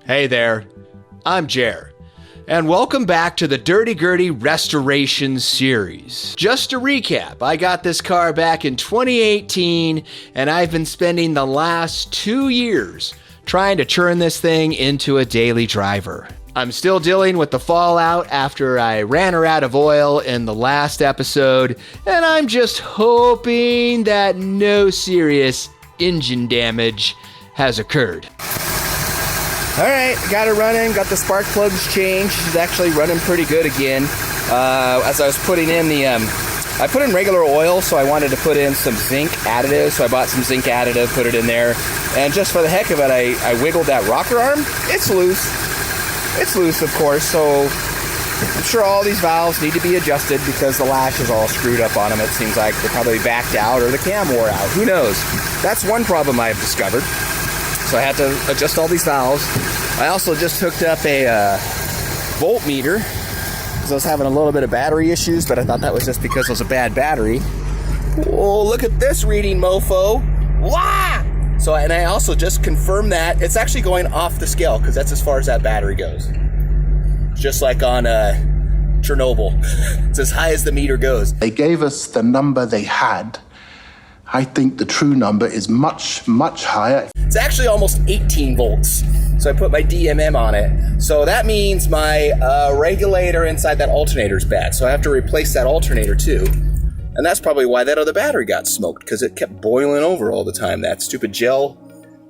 Hey there, I'm Jer, and welcome back to the Dirty Gertie Restoration series. Just to recap, I got this car back in 2018, and I've been spending the last 2 years trying to turn this thing into a daily driver. I'm still dealing with the fallout after I ran her out of oil in the last episode, and I'm just hoping that no serious engine damage has occurred. All right, got it running, got the spark plugs changed. She's actually running pretty good again. As I was putting in I put in regular oil, so I wanted to put in some zinc additive, so I bought some zinc additive, put it in there, and just for the heck of it, I wiggled that rocker arm. It's loose. It's loose, of course, so I'm sure all these valves need to be adjusted because the lash is all screwed up on them. It seems like they're probably backed out or the cam wore out. Who knows? That's one problem I've discovered. So I had to adjust all these valves. I also just hooked up a voltmeter because I was having a little bit of battery issues, but I thought that was just because it was a bad battery. Oh, look at this reading, mofo. Wah! So, and I also just confirmed that it's actually going off the scale because that's as far as that battery goes. Just like on Chernobyl. It's as high as the meter goes. They gave us the number they had. I think the true number is much, much higher. It's actually almost 18 volts. So I put my DMM on it. So that means my regulator inside that alternator is bad. So I have to replace that alternator too. And that's probably why that other battery got smoked, because it kept boiling over all the time. That stupid gel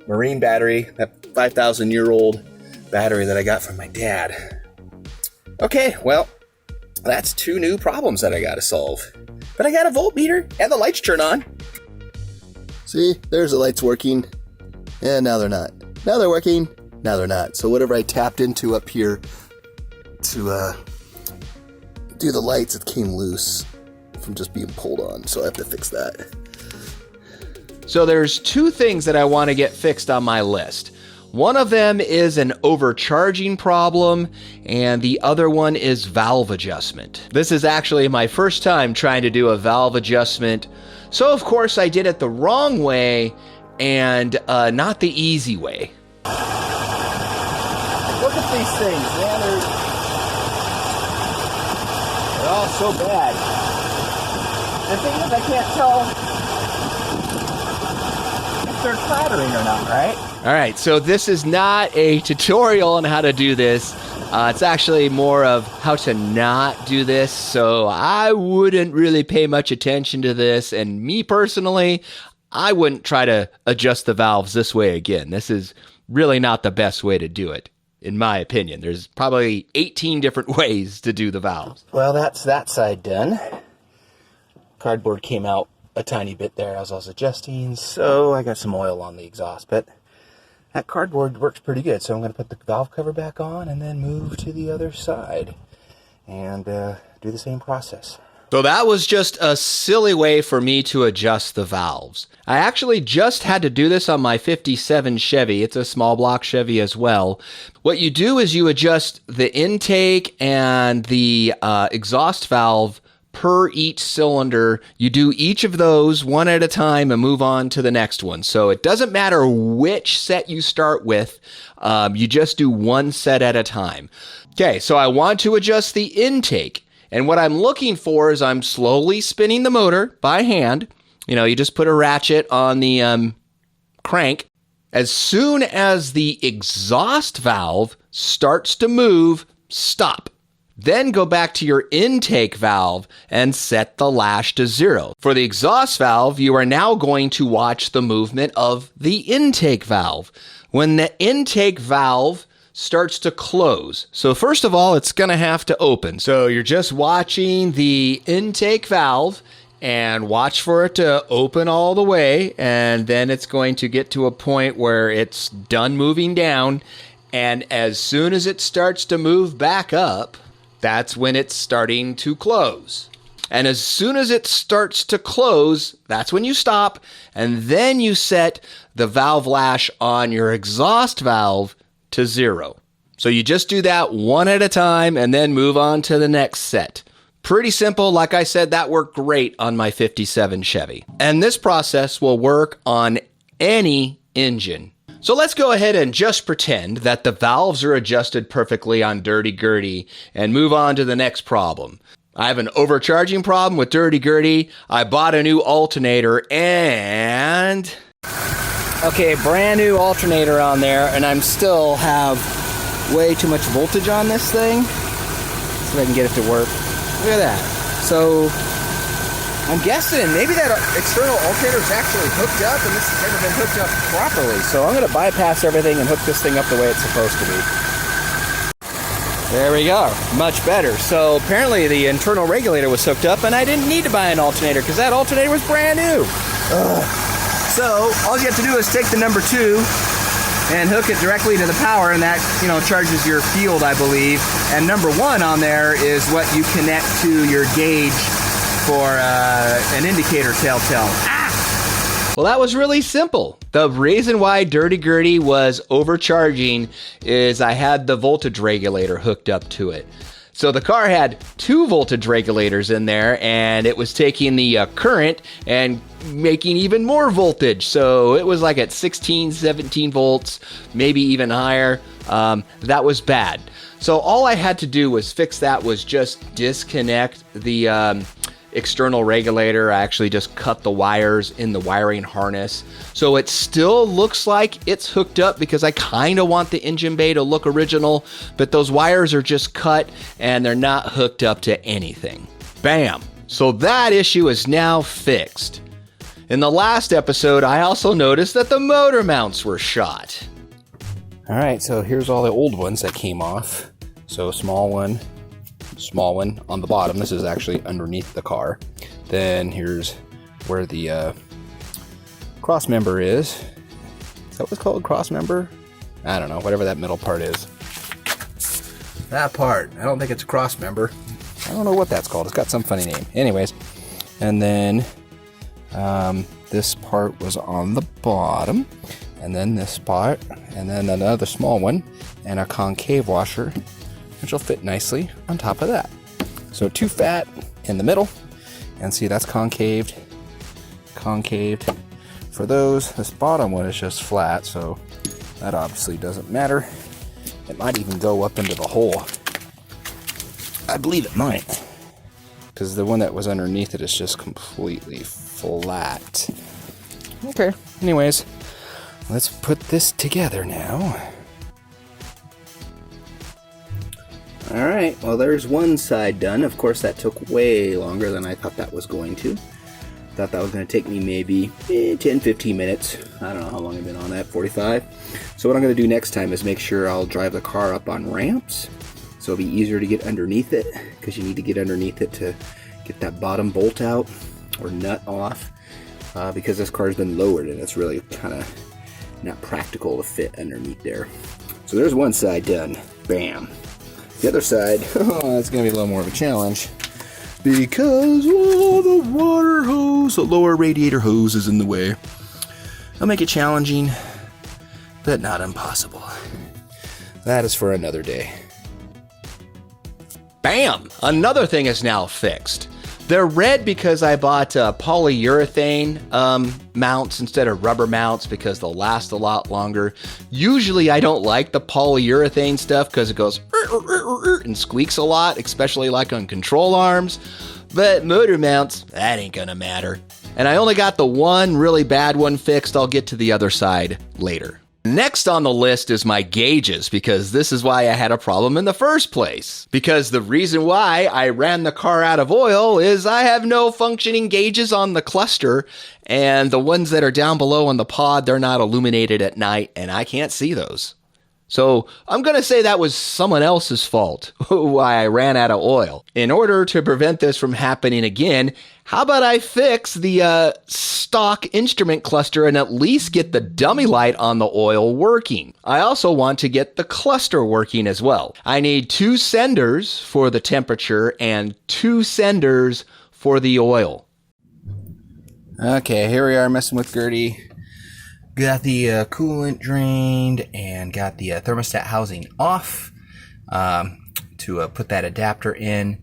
marine battery, that 5,000-year-old battery that I got from my dad. Okay, well, that's 2 new problems that I got to solve. But I got a voltmeter and the lights turn on. See, there's the lights working. And now they're not. Now they're working. Now they're not. So whatever I tapped into up here to do the lights, it came loose from just being pulled on. So I have to fix that. So there's 2 things that I want to get fixed on my list. One of them is an overcharging problem, and the other one is valve adjustment. This is actually my first time trying to do a valve adjustment. So of course I did it the wrong way and not the easy way. Look at these things, man. They're all so bad. The thing is, I can't tell if they're clattering or not, right? All right, so this is not a tutorial on how to do this. It's actually more of how to not do this, so I wouldn't really pay much attention to this, and me personally, I wouldn't try to adjust the valves this way again. This is really not the best way to do it, in my opinion. There's probably 18 different ways to do the valves. Well, that's that side done. Cardboard came out a tiny bit there as I was adjusting, so I got some oil on the exhaust, but that cardboard works pretty good. So I'm going to put the valve cover back on and then move to the other side and do the same process. So that was just a silly way for me to adjust the valves. I actually just had to do this on my 57 Chevy. It's a small block Chevy as well. What you do is you adjust the intake and the exhaust valve per each cylinder. You do each of those one at a time and move on to the next one. So it doesn't matter which set you start with. You just do one set at a time. Okay, so I want to adjust the intake. And what I'm looking for is I'm slowly spinning the motor by hand. You know, you just put a ratchet on the crank. As soon as the exhaust valve starts to move, stop. Then go back to your intake valve and set the lash to 0. For the exhaust valve, you are now going to watch the movement of the intake valve. When the intake valve starts to close. So first of all, it's going to have to open. So you're just watching the intake valve and watch for it to open all the way. And then it's going to get to a point where it's done moving down. And as soon as it starts to move back up, that's when it's starting to close. And as soon as it starts to close, that's when you stop. And then you set the valve lash on your exhaust valve to 0. So you just do that one at a time and then move on to the next set. Pretty simple. Like I said, that worked great on my 57 Chevy. And this process will work on any engine. So let's go ahead and just pretend that the valves are adjusted perfectly on Dirty Gertie and move on to the next problem. I have an overcharging problem with Dirty Gertie. I bought a new alternator and... Okay, brand new alternator on there, and I'm still have way too much voltage on this thing. See if I can get it to work. Look at that. So I'm guessing maybe that external alternator is actually hooked up and this has never been hooked up properly. So I'm going to bypass everything and hook this thing up the way it's supposed to be. There we go. Much better. So apparently the internal regulator was hooked up and I didn't need to buy an alternator because that alternator was brand new. Ugh. So all you have to do is take the number 2 and hook it directly to the power, and that, charges your field, I believe. And number 1 on there is what you connect to your gauge for an indicator telltale. Ah! Well, that was really simple. The reason why Dirty Gertie was overcharging is I had the voltage regulator hooked up to it. So the car had 2 voltage regulators in there, and it was taking the current and making even more voltage. So it was like at 16, 17 volts, maybe even higher. That was bad. So all I had to do was fix that, was just disconnect the external regulator. I actually just cut the wires in the wiring harness. So it still looks like it's hooked up because I kind of want the engine bay to look original, but those wires are just cut and they're not hooked up to anything. Bam! So that issue is now fixed. In the last episode, I also noticed that the motor mounts were shot. All right, so here's all the old ones that came off. So small one on the bottom. This is actually underneath the car. Then here's where the cross member is. Is that what's called, cross member? I don't know, whatever that middle part is. That part, I don't think it's a cross member. I don't know what that's called. It's got some funny name. Anyways, and then this part was on the bottom, and then this part, and then another small one, and a concave washer, which will fit nicely on top of that. So 2 fat in the middle, and see, that's concaved for those. This bottom one is just flat, so that obviously doesn't matter. It might even go up into the hole. I believe it might, because the one that was underneath it is just completely flat. Okay, anyways, let's put this together now. Alright, well, there's one side done. Of course, that took way longer than I thought that was going to. Thought that was going to take me maybe 10-15 minutes. I don't know how long I've been on that, 45. So what I'm going to do next time is make sure I'll drive the car up on ramps, so it'll be easier to get underneath it, because you need to get underneath it to get that bottom bolt out or nut off, because this car's been lowered and it's really kind of not practical to fit underneath there. So there's one side done. Bam. The other side, it's going to be a little more of a challenge, because the water hose, the lower radiator hose, is in the way. I'll make it challenging, but not impossible. That is for another day. Bam! Another thing is now fixed. They're red because I bought polyurethane mounts instead of rubber mounts, because they'll last a lot longer. Usually I don't like the polyurethane stuff because it goes and squeaks a lot, especially like on control arms. But motor mounts, that ain't gonna matter. And I only got the one really bad one fixed. I'll get to the other side later. Next on the list is my gauges, because this is why I had a problem in the first place. Because the reason why I ran the car out of oil is I have no functioning gauges on the cluster, and the ones that are down below on the pod, they're not illuminated at night, and I can't see those. So I'm going to say that was someone else's fault, why I ran out of oil. In order to prevent this from happening again, how about I fix the stock instrument cluster and at least get the dummy light on the oil working? I also want to get the cluster working as well. I need 2 senders for the temperature and 2 senders for the oil. Okay, here we are messing with Gertie. Got the coolant drained and got the thermostat housing off to put that adapter in.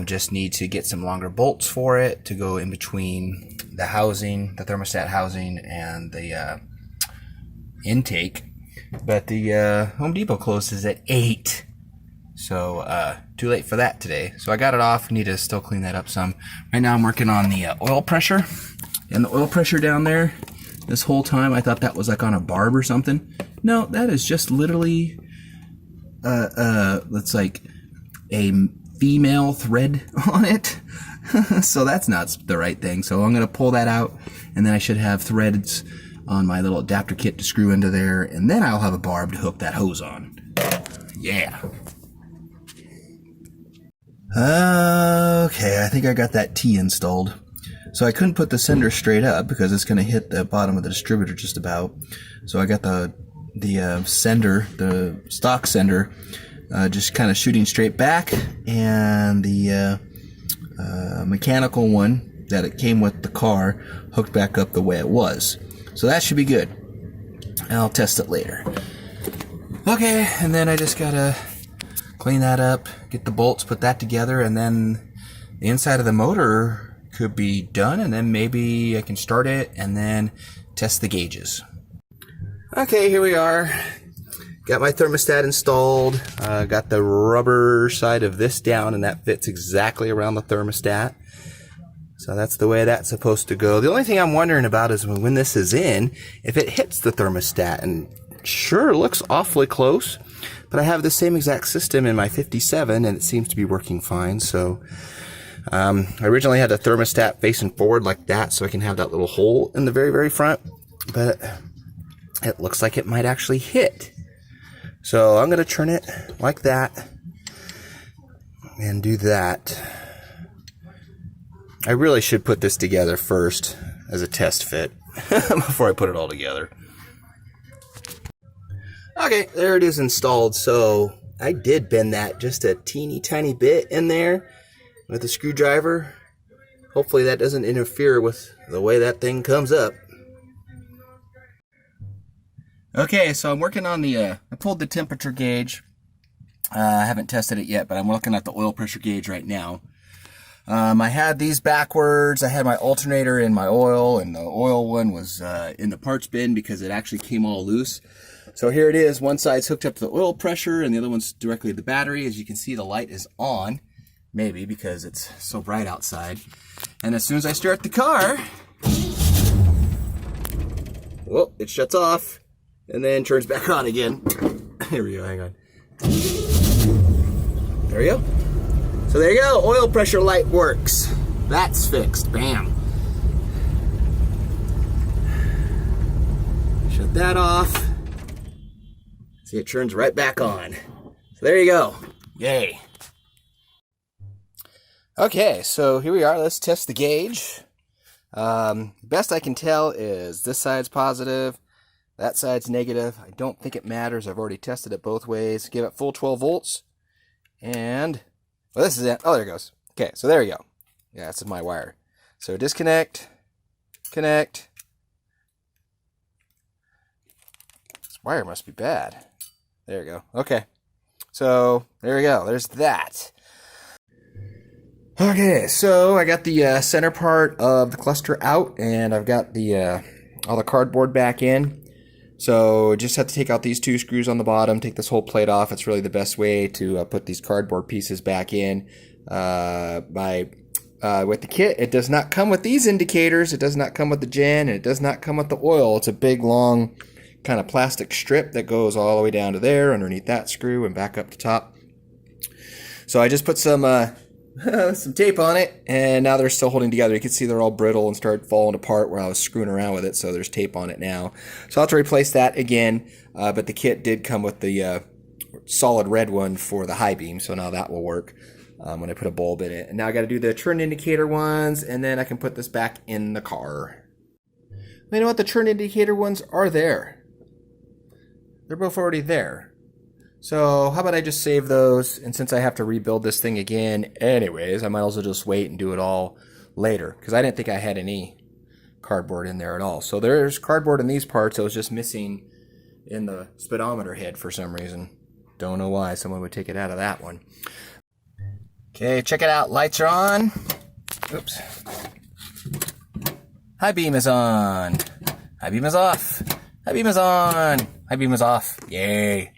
Just need to get some longer bolts for it to go in between the housing, the thermostat housing, and the intake. But the Home Depot closes at 8. So, too late for that today. So I got it off. Need to still clean that up some. Right now I'm working on the oil pressure. And the oil pressure down there, this whole time I thought that was like on a barb or something. No, that is just literally, that's like a female thread on it. So that's not the right thing. So I'm going to pull that out, and then I should have threads on my little adapter kit to screw into there, and then I'll have a barb to hook that hose on. Yeah. Okay, I think I got that T installed. So I couldn't put the sender straight up because it's going to hit the bottom of the distributor just about. So I got the sender, the stock sender, just kind of shooting straight back, and the mechanical one that it came with the car hooked back up the way it was. So that should be good. I'll test it later. Okay, and then I just gotta clean that up, get the bolts, put that together, and then the inside of the motor could be done, and then maybe I can start it and then test the gauges. Okay, here we are. Got my thermostat installed. Got the rubber side of this down, and that fits exactly around the thermostat. So that's the way that's supposed to go. The only thing I'm wondering about is when this is in, if it hits the thermostat, and sure, it looks awfully close, but I have the same exact system in my 57, and it seems to be working fine. So I originally had the thermostat facing forward like that, so I can have that little hole in the very, very front, but it looks like it might actually hit. So I'm going to turn it like that and do that. I really should put this together first as a test fit before I put it all together. Okay, there it is installed. So I did bend that just a teeny tiny bit in there with a screwdriver. Hopefully that doesn't interfere with the way that thing comes up. Okay, so I'm working on the, I pulled the temperature gauge. I haven't tested it yet, but I'm looking at the oil pressure gauge right now. I had these backwards. I had my alternator in my oil, and the oil one was in the parts bin because it actually came all loose. So here it is. One side's hooked up to the oil pressure, and the other one's directly to the battery. As you can see, the light is on. Maybe because it's so bright outside. And as soon as I start the car, well, it shuts off and then turns back on again. Here we go, hang on. There we go. So there you go, oil pressure light works. That's fixed, bam. Shut that off. See, it turns right back on. So there you go, yay. Okay, so here we are. Let's test the gauge. Best I can tell is this side's positive, that side's negative. I don't think it matters. I've already tested it both ways. Give it full 12 volts. And, well, this is it. Oh, there it goes. Okay, so there we go. Yeah, this is my wire. So disconnect, connect. This wire must be bad. There we go. Okay, so there we go. There's that. Okay, so I got the center part of the cluster out, and I've got the all the cardboard back in. So just have to take out these two screws on the bottom, take this whole plate off. It's really the best way to put these cardboard pieces back in. With the kit, it does not come with these indicators. It does not come with the gen, and it does not come with the oil. It's a big, long kind of plastic strip that goes all the way down to there, underneath that screw, and back up to top. So I just put some tape on it, and now they're still holding together. You can see they're all brittle and started falling apart where I was screwing around with it, so there's tape on it now. So I'll have to replace that again, but the kit did come with the solid red one for the high beam, so now that will work when I put a bulb in it. And now I got to do the turn indicator ones, and then I can put this back in the car. You know what? The turn indicator ones are there. They're both already there. So how about I just save those, and since I have to rebuild this thing again anyways, I might as well just wait and do it all later, because I didn't think I had any cardboard in there at all. So there's cardboard in these parts. I was just missing in the speedometer head for some reason. Don't know why someone would take it out of that one. Okay, check it out. Lights are on. Oops. High beam is on. High beam is off. High beam is on. High beam is off. Yay.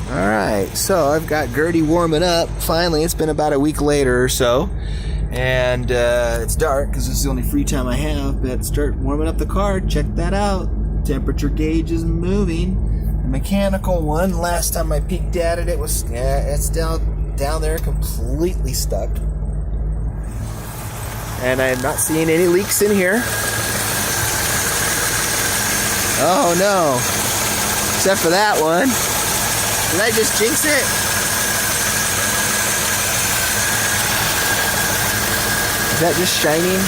Alright, so I've got Gertie warming up. Finally, it's been about a week later or so. And it's dark because it's the only free time I have. But start warming up the car. Check that out. Temperature gauge is moving. The mechanical one, last time I peeked at it, it's down there completely stuck. And I'm not seeing any leaks in here. Oh no. Except for that one. Did I just jinx it? Is that just shining?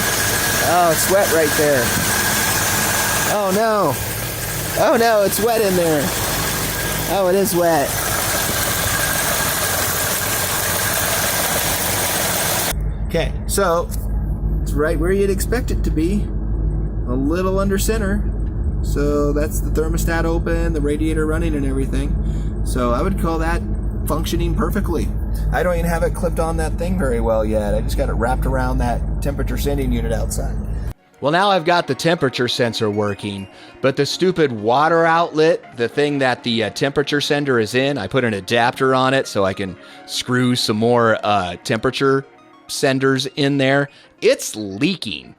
Oh, it's wet right there. Oh no. Oh no, it's wet in there. Oh, it is wet. Okay, so it's right where you'd expect it to be. A little under center. So that's the thermostat open, the radiator running and everything. So I would call that functioning perfectly. I don't even have it clipped on that thing very well yet. I just got it wrapped around that temperature sending unit outside. Well, now I've got the temperature sensor working, but the stupid water outlet, the thing that the temperature sender is in, I put an adapter on it so I can screw some more temperature senders in there. It's leaking.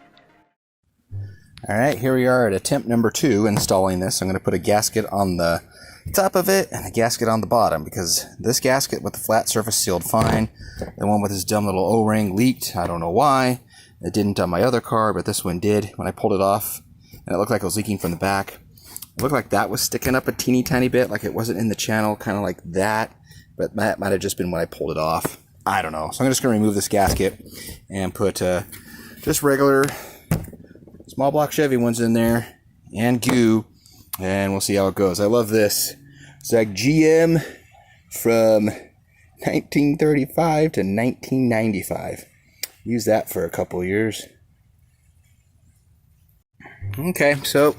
All right, here we are at attempt number 2 installing this. I'm going to put a gasket on the top of it and a gasket on the bottom because this gasket with the flat surface sealed fine. The one with this dumb little O-ring leaked. I don't know why. It didn't on my other car, but this one did when I pulled it off. And it looked like it was leaking from the back. It looked like that was sticking up a teeny tiny bit, like it wasn't in the channel, kind of like that. But that might have just been when I pulled it off. I don't know. So I'm just going to remove this gasket and put just regular small block Chevy ones in there and goo, and we'll see how it goes. I love this. It's like GM from 1935 to 1995. Use that for a couple years. Okay, so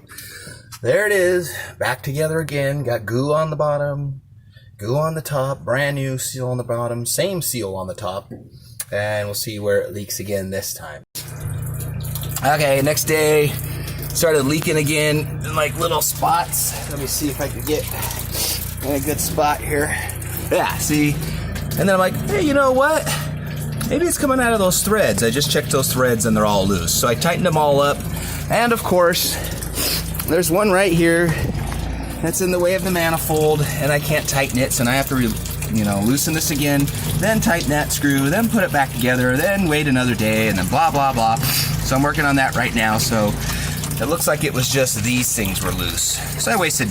there it is. Back together again. Got goo on the bottom, goo on the top, brand new seal on the bottom, same seal on the top, and we'll see where it leaks again this time. Okay, next day, started leaking again in like little spots. Let me see if I can get in a good spot here. Yeah, see? And then I'm like, hey, you know what? Maybe it's coming out of those threads. I just checked those threads and they're all loose. So I tightened them all up. And of course, there's one right here that's in the way of the manifold and I can't tighten it. So now I have to loosen this again, then tighten that screw, then put it back together, then wait another day, and then blah, blah, blah. So I'm working on that right now, so it looks like it was just these things were loose. So I wasted,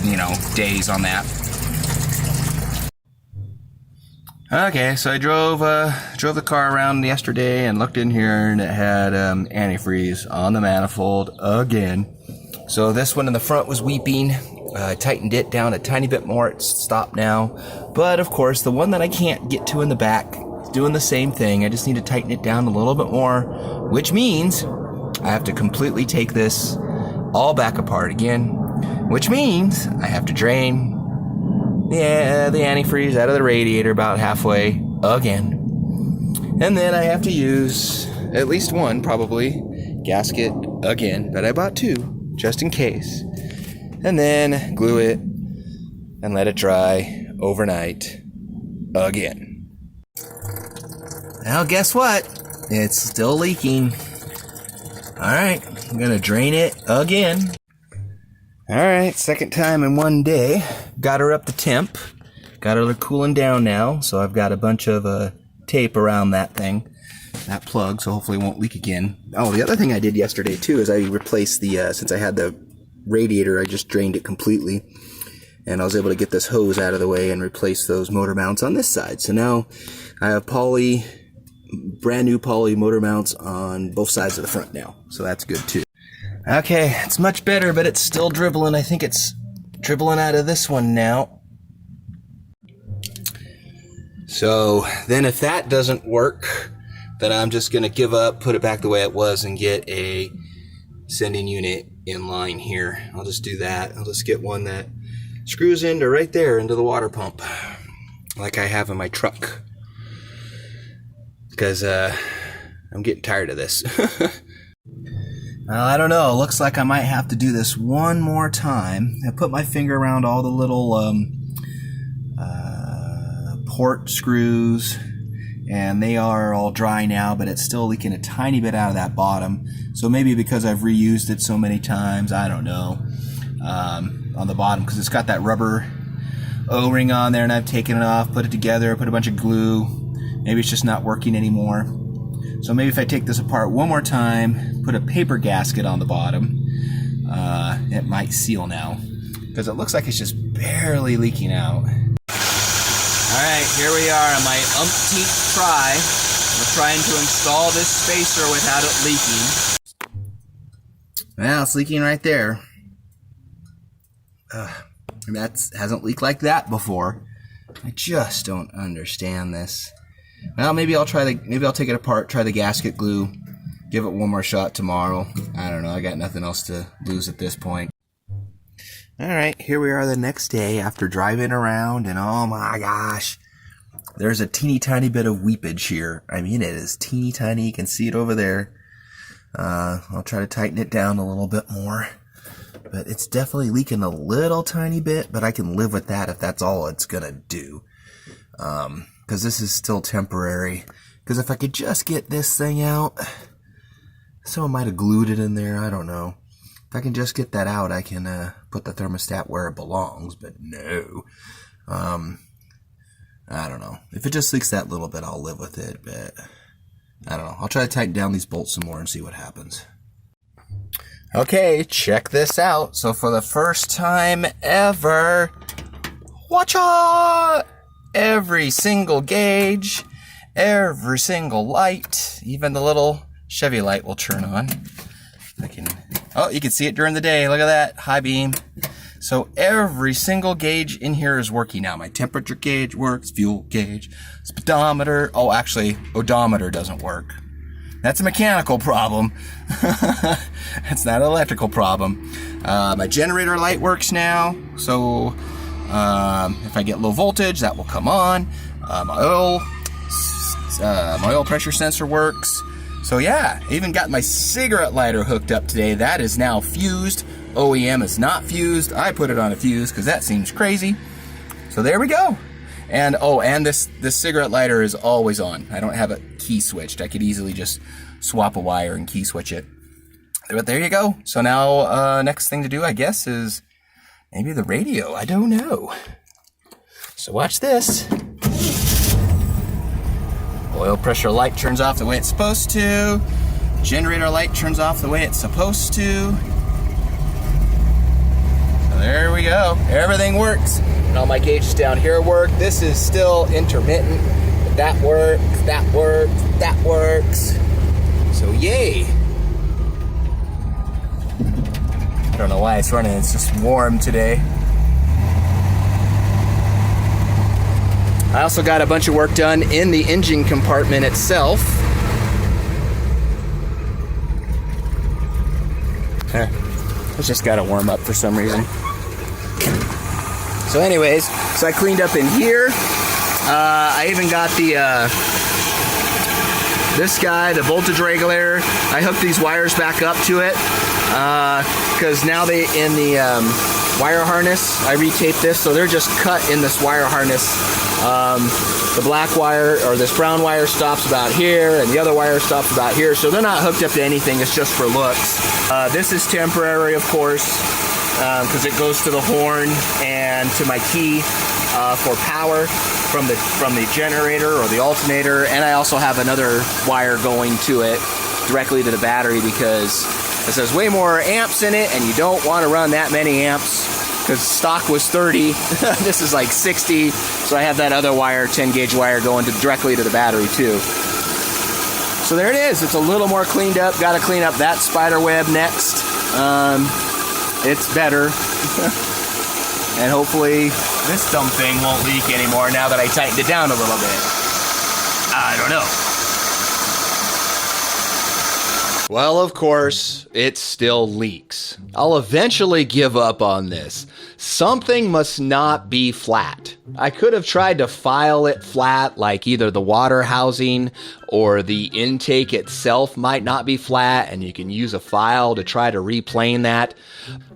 days on that. Okay, so I drove the car around yesterday and looked in here, and it had antifreeze on the manifold again. So this one in the front was weeping. I tightened it down a tiny bit more. It's stopped now. But of course, the one that I can't get to in the back is doing the same thing. I just need to tighten it down a little bit more, which means I have to completely take this all back apart again, which means I have to drain the antifreeze out of the radiator about halfway again. And then I have to use at least one, probably, gasket again, but I bought 2 just in case. And then glue it and let it dry overnight again. Now guess what? It's still leaking. Alright, I'm gonna drain it again. Alright, second time in one day. Got her up to temp. Got her cooling down now, so I've got a bunch of tape around that thing. That plug, so hopefully it won't leak again. Oh, the other thing I did yesterday too is I replaced the, since I had the radiator, I just drained it completely. And I was able to get this hose out of the way and replace those motor mounts on this side. So now I have brand new poly motor mounts on both sides of the front now. So that's good too. Okay, it's much better, but it's still dribbling. I think it's dribbling out of this one now. So then if that doesn't work, then I'm just going to give up, put it back the way it was, and get a sending unit in line here. I'll just do that. I'll just get one that screws into right there into the water pump like I have in my truck, because I'm getting tired of this. Well, I don't know. It looks like I might have to do this one more time. I put my finger around all the little port screws, and they are all dry now, but it's still leaking a tiny bit out of that bottom. So maybe because I've reused it so many times, I don't know, on the bottom, because it's got that rubber O-ring on there, and I've taken it off, put it together, put a bunch of glue. Maybe it's just not working anymore. So maybe if I take this apart one more time, put a paper gasket on the bottom, it might seal now, because it looks like it's just barely leaking out. Alright, here we are on my umpteenth try. We're trying to install this spacer without it leaking. Well, it's leaking right there. And that hasn't leaked like that before. I just don't understand this. Well, maybe I'll take it apart, try the gasket glue, give it one more shot tomorrow. I don't know, I got nothing else to lose at this point. Alright, here we are the next day after driving around, and oh my gosh, there's a teeny tiny bit of weepage here. I mean, it is teeny tiny, you can see it over there. I'll try to tighten it down a little bit more. But it's definitely leaking a little tiny bit, but I can live with that if that's all it's gonna do. Because this is still temporary. Because if I could just get this thing out, someone might have glued it in there, I don't know. If I can just get that out, I can put the thermostat where it belongs, but no. I don't know. If it just leaks that little bit, I'll live with it, but I don't know. I'll try to tighten down these bolts some more and see what happens. Okay, check this out. So for the first time ever, watch out! Every single gauge, every single light, even the little Chevy light will turn on. Oh, you can see it during the day. Look at that, high beam. So every single gauge in here is working now. My temperature gauge works, fuel gauge, speedometer. Oh, actually, odometer doesn't work. That's a mechanical problem. It's not an electrical problem. My generator light works now, so if I get low voltage, that will come on. My oil pressure sensor works. So yeah, I even got my cigarette lighter hooked up today. That is now fused. OEM is not fused. I put it on a fuse because that seems crazy. So there we go. And oh, and this cigarette lighter is always on. I don't have it key switched. I could easily just swap a wire and key switch it. But there you go. So now next thing to do, I guess, is maybe the radio. I don't know. So watch this. Oil pressure light turns off the way it's supposed to. Generator light turns off the way it's supposed to. So there we go. Everything works. And all my gauges down here work. This is still intermittent. But that works, that works, that works. So yay. I don't know why it's running. It's just warm today. I also got a bunch of work done in the engine compartment itself. It's just got to warm up for some reason. So anyways, so I cleaned up in here. I even got the this guy, the voltage regulator. I hooked these wires back up to it because now they in the wire harness. I retaped this, so they're just cut in this wire harness. The black wire or this brown wire stops about here, and the other wire stops about here. So they're not hooked up to anything. It's just for looks. This is temporary, of course, because it goes to the horn and to my key for power from the generator or the alternator. And I also have another wire going to it directly to the battery because it says way more amps in it, and you don't want to run that many amps. Because stock was 30, this is like 60, so I have that other wire, 10 gauge wire, going directly to the battery too. So there it is, it's a little more cleaned up. Got to clean up that spider web next. It's better. And hopefully this dumb thing won't leak anymore now that I tightened it down a little bit. I don't know. Well, of course, it still leaks. I'll eventually give up on this. Something must not be flat. I could have tried to file it flat, like either the water housing or the intake itself might not be flat, and you can use a file to try to replane that.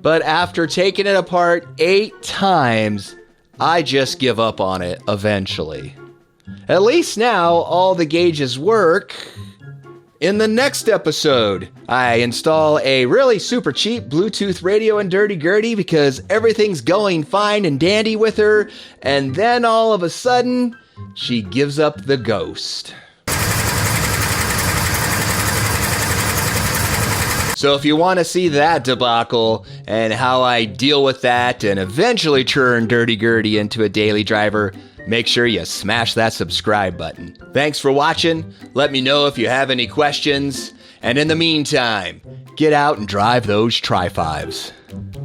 But after taking it apart 8 times, I just give up on it eventually. At least now all the gauges work. In the next episode, I install a really super cheap Bluetooth radio in Dirty Gertie because everything's going fine and dandy with her, and then all of a sudden, she gives up the ghost. So if you want to see that debacle and how I deal with that and eventually turn Dirty Gertie into a daily driver, make sure you smash that subscribe button. Thanks for watching. Let me know if you have any questions. And in the meantime, get out and drive those Tri-5s.